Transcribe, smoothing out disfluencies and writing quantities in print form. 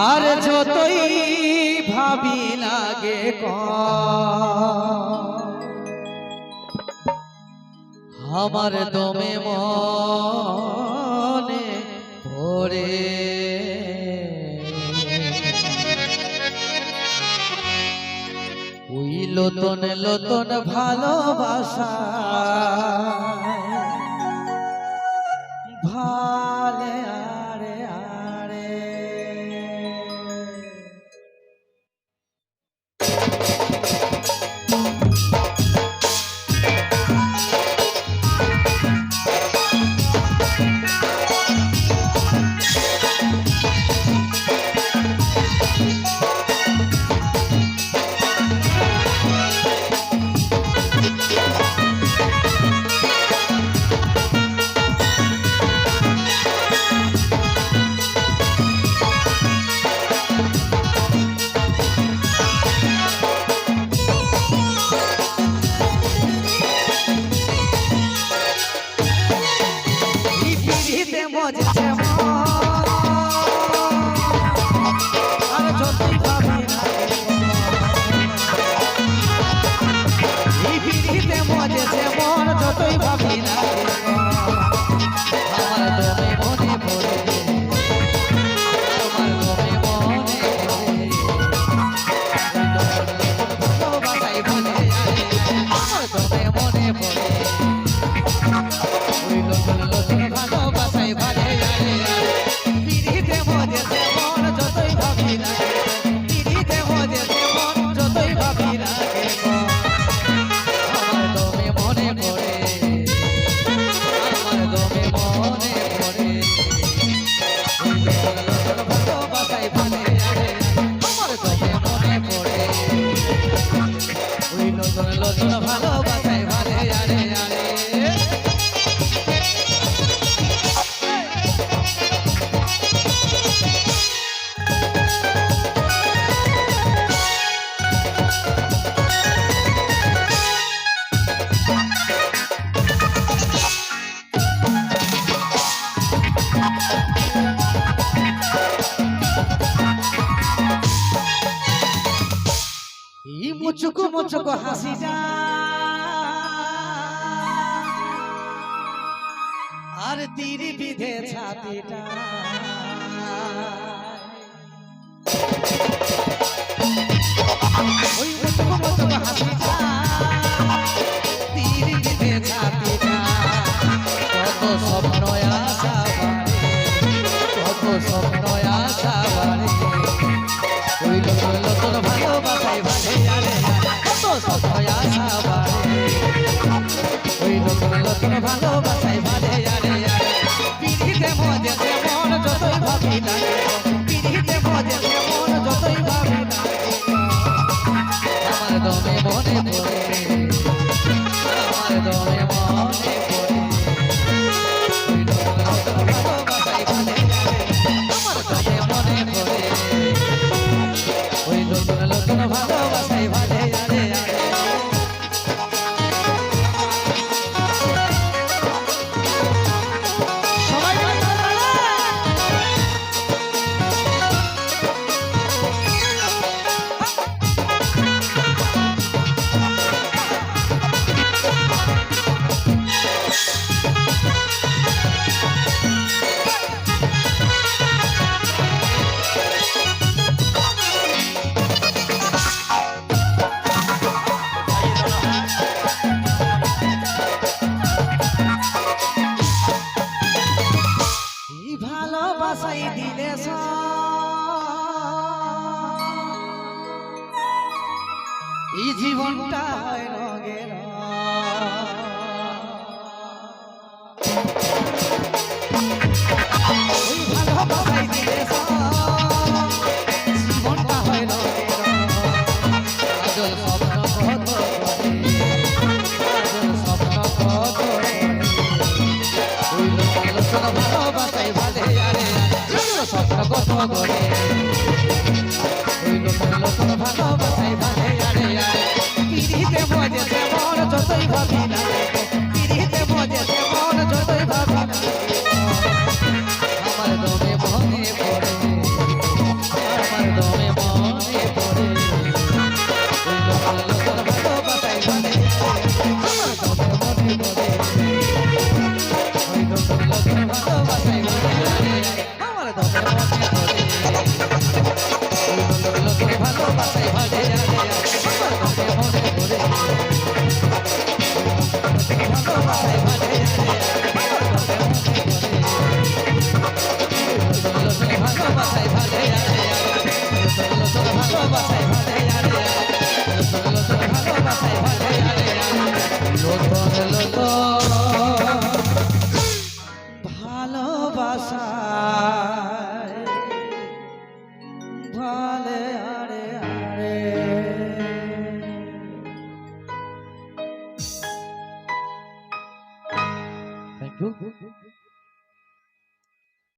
আর যতই ভাবি লাগে আমার দমে মনে পড়ে ওই লতন লতন ভালোবাসা ভালে আরে আরে মুচুকু মুচুকু হাসিটা আর তীর বিধে ছাতিটা ওই মুচুকু মুচুকু হাসিটা তীর বিধে ছাতিটা কত স্বপ্ন আশা বাড়ে কত স্বপ্ন আশা বাড়ে ওই নতুন নতুন ভালোবাসায় ভালে আরে কত স্বপ্ন আশা বাড়ে ওই নতুন নতুন ভালোবাসায় ভালে আরে পিড়িতে মজে মন যতই ভাবি লাগে পিড়িতে মজে মন যতই ভাবি লাগে আমার দমে মনে পড়ে আমার দমে মনে পড়ে ওই নতুন নতুন ভালোবাসায় ভালে আরে আমার দমে মনে পড়ে ওই নতুন নতুন ভালোবাসায় ভালে আরে আরে ভালোবাসাই দিলে এই জীবনটা হয় রঙের ওই ভালোবাসাই দিলে জীবনটা হয় রঙের আজল স্বপ্ন কত আজল স্বপ্ন কত ওই লোক ভালোবাসাই ভালে আরে স্বপ্ন কত করে ওই লোক ভালোবাসাই ভালে আরে পিড়িতে মজে মন যতই ধুর।